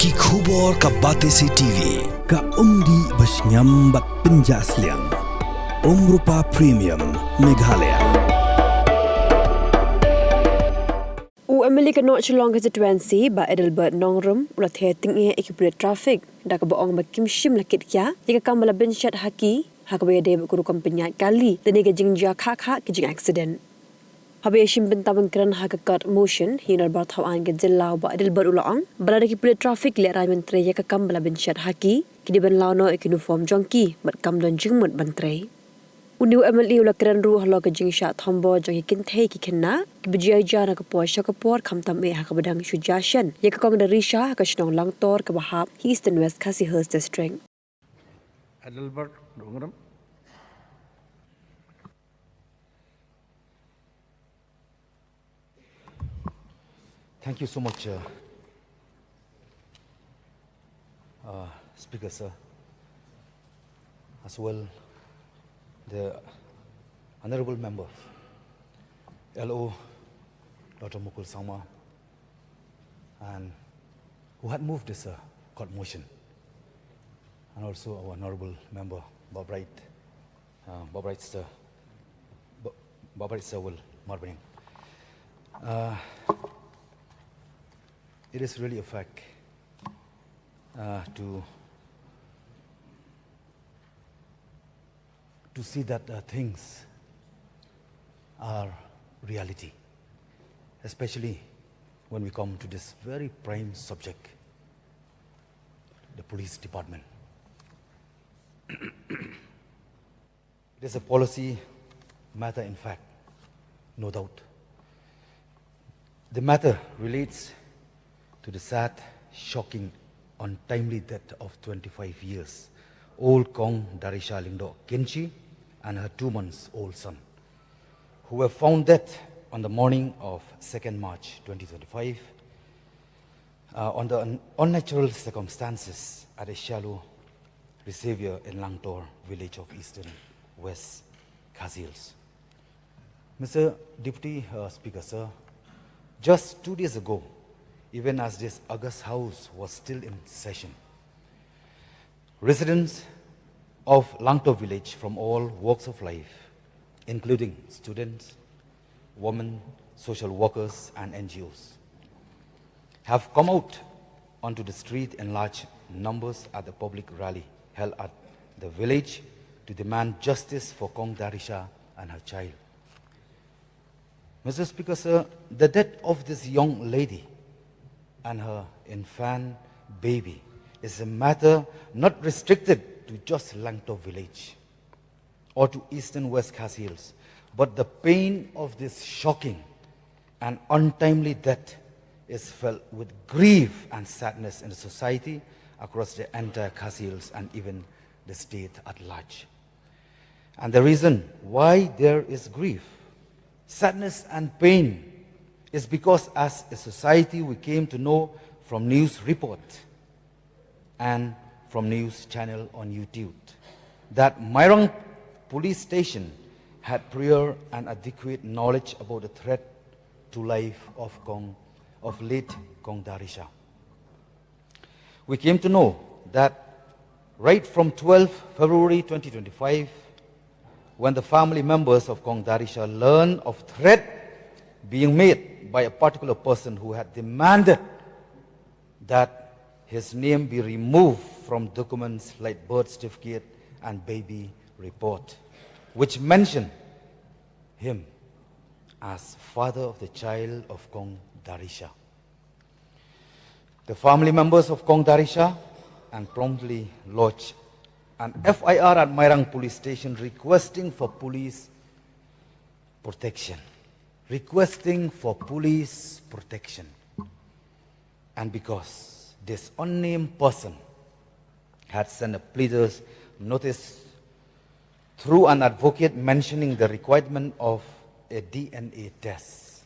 Ki khubor ka Batesi TV. Ka umdi basnyam bat penjaslian. Rupa Premium Meghalaya. Amerika not long constituency ba Adelbert nongrum ulat heting e equipped traffic da ka boong makim shim lakit kya jika kam bala benchat haki hakabaya de guru kampanya kali dene ke jingja kha ke jing accident habe shim bentawang kran hakakat motion hinal bar thawan ke jillau ba Adelbert ulaang bala equipped traffic Lehraiñ menteri ya ka kam bala benchat haki kidi ben lawno e uniform jongki bat kam don jingmut bantrei Uniu MLE ula keren ruh lo ke jing sha thombo jang kin thei ki khenna ki bijai jana ka po sha ka por kham tam me ha ka badang shu jashan ye ka kong da risha ka shnong lang tor ka bahap east and west khasi hers district Adelbert dongram Thank you so much, Speaker Sir, as well the honorable member, LO Dr. Mukul Sangma, and who had moved this court motion, and also our honorable member, Bob Wright Sir will Marbining. It is really a fact to see that things are reality, especially when we come to this very prime subject, the police department. It is a policy matter, in fact, no doubt. The matter relates to the sad, shocking, untimely death of 25 years old Kong Darisha Lingdo Kenchi and her 2 months old son, who were found dead on the morning of 2nd March 2025 under unnatural circumstances at a shallow reservoir in Langtor village of eastern West Khasi Hills. Mr. Deputy Speaker, Sir, just 2 days ago, even as this August House was still in session, residents of Langtor village from all walks of life, including students, women, social workers, and NGOs, have come out onto the street in large numbers at the public rally held at the village to demand justice for Kong Darisha and her child. Mr. Speaker, Sir, the death of this young lady and her infant baby is a matter not restricted to just Langtor village or to eastern West Khasi Hills, but the pain of this shocking and untimely death is felt with grief and sadness in the society across the entire Khasi Hills and even the state at large. And the reason why there is grief, sadness and pain is because as a society we came to know from news report and from news channel on YouTube that Mairang police station had prior and adequate knowledge about the threat to life of late Kong Darisha. We came to know that right from 12 February 2025, when the family members of Kong Darisha learned of threat being made by a particular person who had demanded that his name be removed from documents like birth certificate and baby report, which mentioned him as father of the child of Kong Darisha. The family members of Kong Darisha and promptly lodged an FIR at Mairang police station requesting for police protection. And because this unnamed person had sent a pleader's notice through an advocate mentioning the requirement of a DNA test,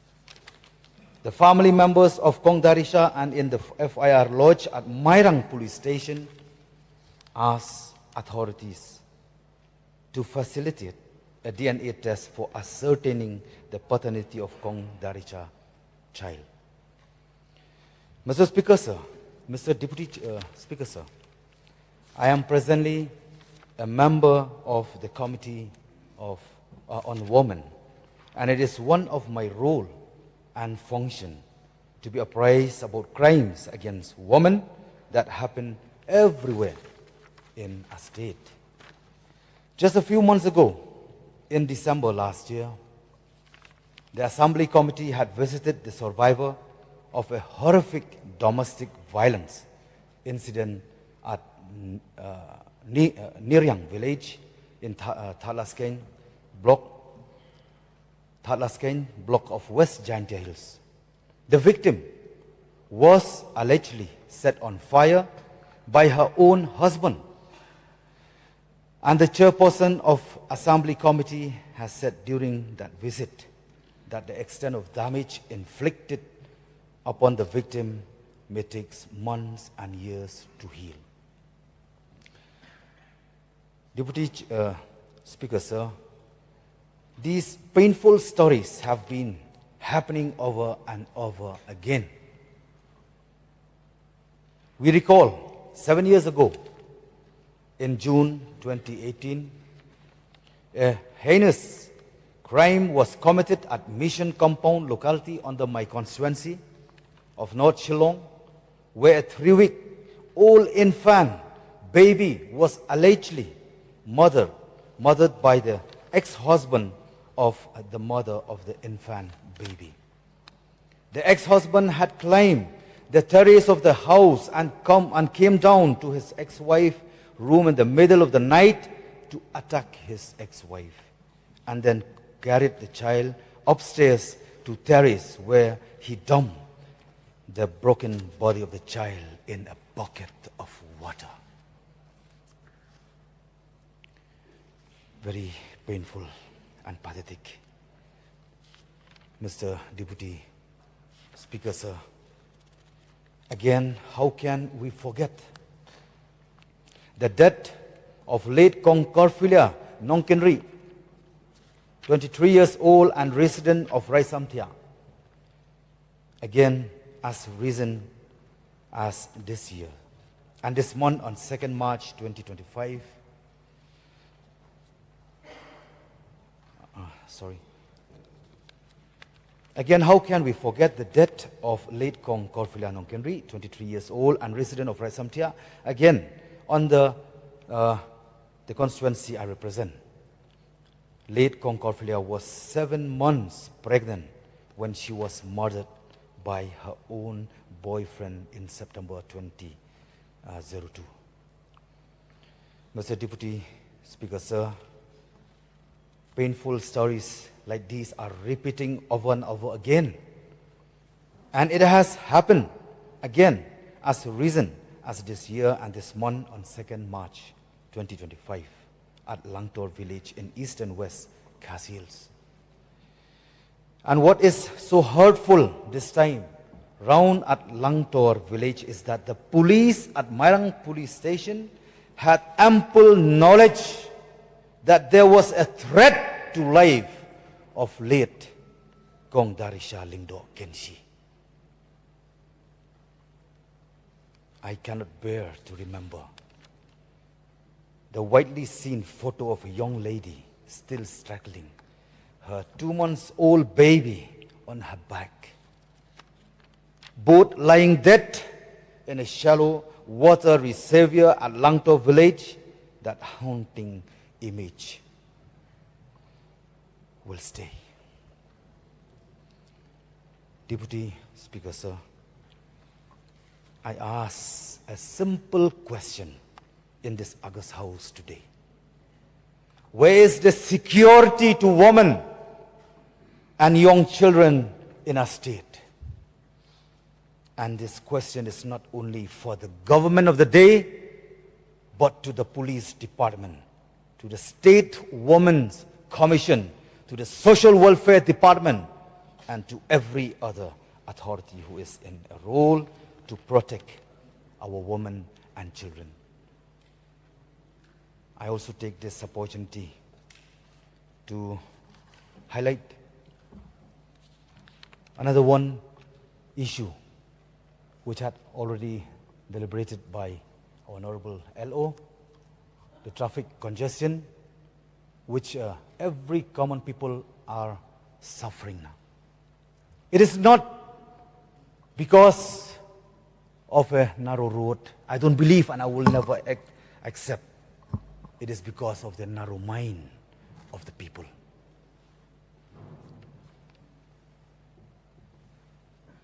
the family members of Kong Darisha and in the FIR lodge at Mairang police station asked authorities to facilitate a DNA test for ascertaining the paternity of Kong Darisha child. Mr. Speaker, sir, Mr. Deputy Speaker, sir, I am presently a member of the Committee on Women, and it is one of my role and function to be apprised about crimes against women that happen everywhere in a state. Just a few months ago, in December last year, the Assembly Committee had visited the survivor of a horrific domestic violence incident at Lehraiñ village in Lehraiñ block of West Giant Hills. The victim was allegedly set on fire by her own husband. And the chairperson of Assembly Committee has said during that visit that the extent of damage inflicted upon the victim may take months and years to heal. Deputy Speaker, sir, these painful stories have been happening over and over again. We recall 7 years ago, in June 2018, a heinous crime was committed at Mission Compound locality under my constituency of North Shillong, where a 3-week-old infant baby was allegedly murdered by the ex-husband of the mother of the infant baby. The ex-husband had climbed the terrace of the house and came down to his ex-wife's room in the middle of the night to attack his ex-wife, and then carried the child upstairs to terrace, where he dumped the broken body of the child in a bucket of water. Very painful and pathetic. Mr. Deputy Speaker, sir, again, how can we forget the death of late Kong Korfilia Nongkenri, 23 years old and resident of Raisamtia, again as recent as this year. And this month, on 2nd March 2025, Again, how can we forget the death of late Kong Korfilia Nongkenri, 23 years old and resident of Raisamtia, again on the constituency I represent. Late Kong Korfilia was 7 months pregnant when she was murdered by her own boyfriend in September 2002. Mr. Deputy Speaker, sir, painful stories like these are repeating over and over again. And it has happened again as recent as this year and this month on 2nd March 2025 at Langtor village in east and west Khas Hills. And what is so hurtful this time round at Langtor village is that the police at Mairang police station had ample knowledge that there was a threat to life of late Kong Darisha Lingdo Kenshi. I cannot bear to remember the widely seen photo of a young lady still straddling her 2-month-old baby on her back, both lying dead in a shallow water reservoir at Langtor village. That haunting image will stay. Deputy Speaker, sir, I ask a simple question in this August House today. Where is the security to women and young children in our state? And this question is not only for the government of the day, but to the police department, to the State Women's Commission, to the Social Welfare Department, and to every other authority who is in a role to protect our women and children. I also take this opportunity to highlight another one issue which had already deliberated by our Honorable LO, the traffic congestion, which every common people are suffering now. It is not because of a narrow road. I don't believe, and I will never accept. It is because of the narrow mind of the people.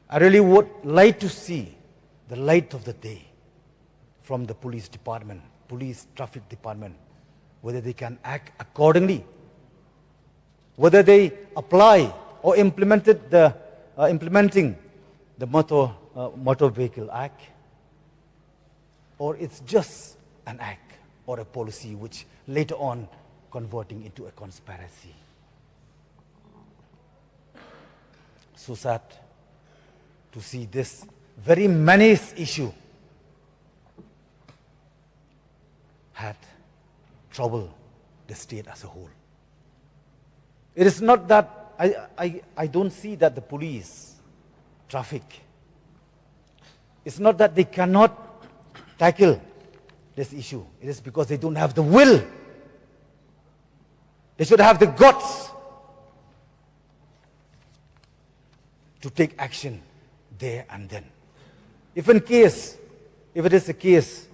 I really would like to see the light of the day from the police department, police traffic department, whether they can act accordingly, whether they apply or implementing the Motor Vehicle Act, or it's just an act or a policy which later on converting into a conspiracy. So sad to see this very menace issue had troubled the state as a whole. It is not that I don't see that the police traffic, it's not that they cannot tackle this issue. It is because they don't have the will. They should have the guts to take action there and then. If it is the case,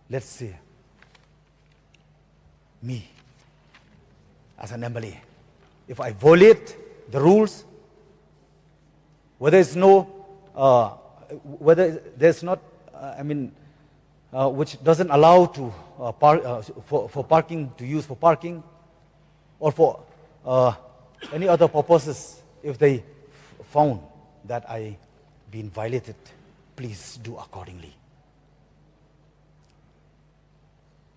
let's say, me, as an MLA, if I violate the rules, whether there's not, which doesn't allow to for parking, to use for parking, or for any other purposes, if they found that I been violated, please do accordingly.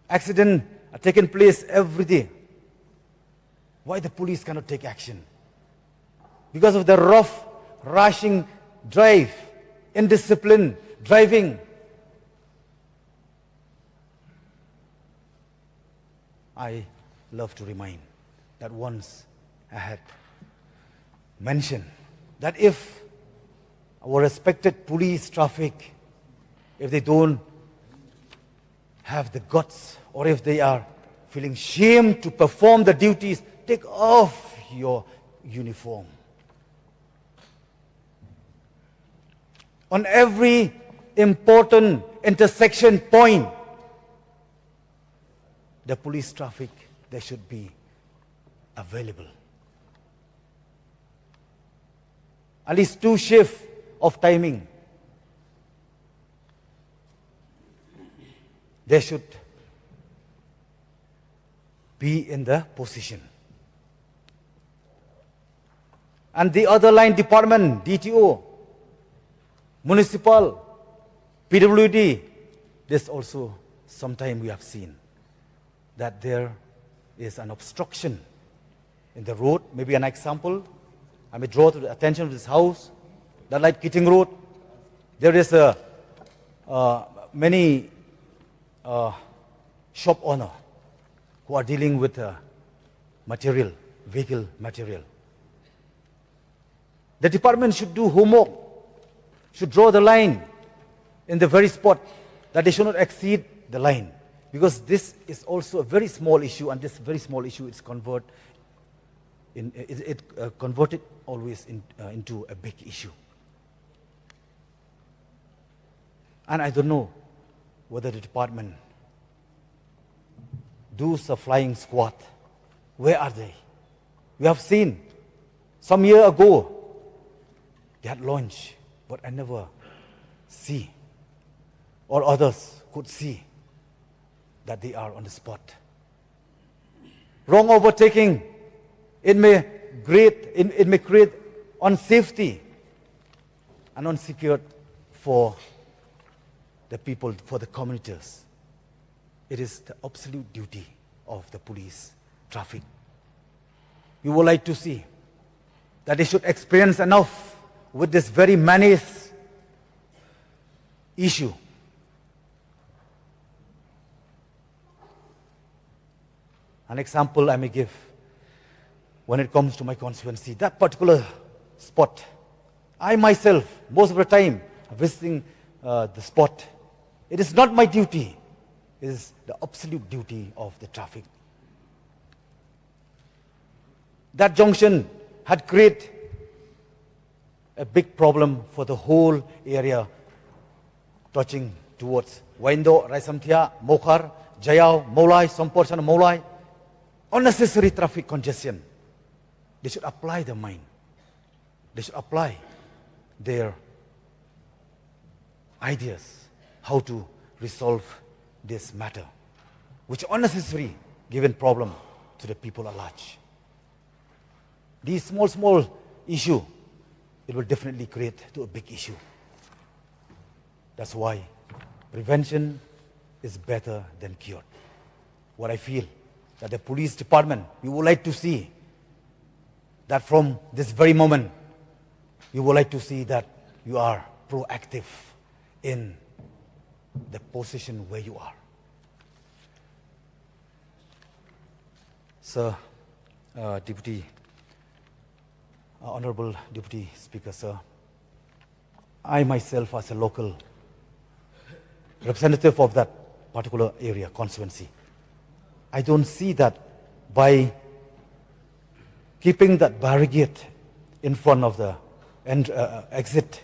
Accidents are taking place every day. Why the police cannot take action? Because of the rough, rushing drive, indisciplined driving. I love to remind that once I had mentioned that if our respected police traffic, if they don't have the guts, or if they are feeling shame to perform the duties, take off your uniform. On every important intersection point, the police traffic, they should be available. At least 2 shifts of timing. They should be in the position. And the other line department, DTO, municipal, PWD, this also sometime we have seen that there is an obstruction in the road. Maybe an example, I may draw to the attention of this house, that like Kitting Road, there is many shop owner who are dealing with material, vehicle material. The department should do homework, should draw the line in the very spot that they should not exceed the line. Because this is also a very small issue, and this very small issue is converted always into a big issue. And I don't know whether the department does a flying squad. Where are they? We have seen some year ago they had launched, but I never see, or others could see, that they are on the spot. Wrong overtaking, it may create unsafety and unsecure for the people, for the commuters. It is the absolute duty of the police traffic. We would like to see that they should experience enough with this very menace issue. An example I may give when it comes to my constituency, that particular spot, I myself, most of the time, visiting the spot. It is not my duty. It is the absolute duty of the traffic. That junction had created a big problem for the whole area touching towards Waindo, Raisamthia, Mokhar, Jayao, Molai, Somporchan, Molai. Unnecessary traffic congestion. They should apply their mind. They should apply their ideas how to resolve this matter, which unnecessary given problem to the people at large. These small issue, it will definitely create to a big issue. That's why prevention is better than cure. What I feel that the police department, we would like to see that from this very moment, we would like to see that you are proactive in the position where you are. Sir, Honorable Deputy Speaker, sir, I myself as a local representative of that particular area, constituency, I don't see that by keeping that barricade in front of the exit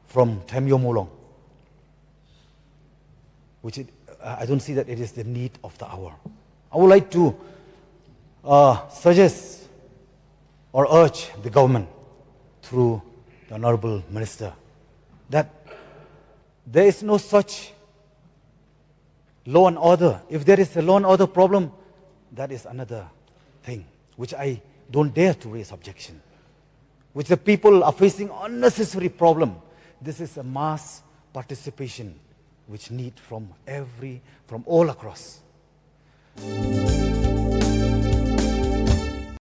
from Temyo Molong, I don't see that it is the need of the hour. I would like to suggest or urge the government through the Honorable Minister that there is no such law and order. If there is a law and order problem, that is another thing which I don't dare to raise objection. Which the people are facing unnecessary problem. This is a mass participation which need from all across.